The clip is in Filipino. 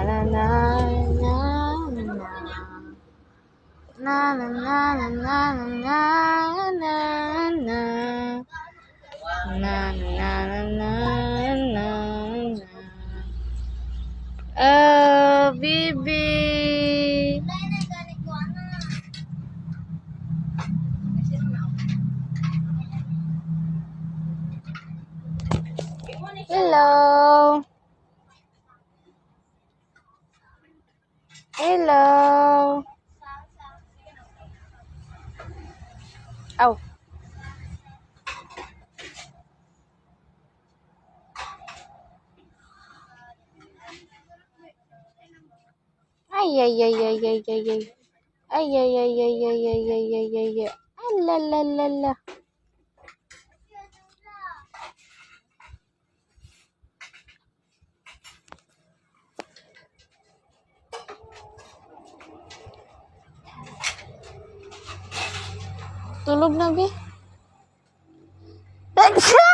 na na na na na na na na na na na na na na. Oh, Bibi. Hello. Hello. Oh. Ay, ay, ay, ay, ay, ay, ay. Ay, ay, ay, ay, ay, ay, ay, ay, ay, ay. Ala, la, la, la. Tulog na, Bi. Acha!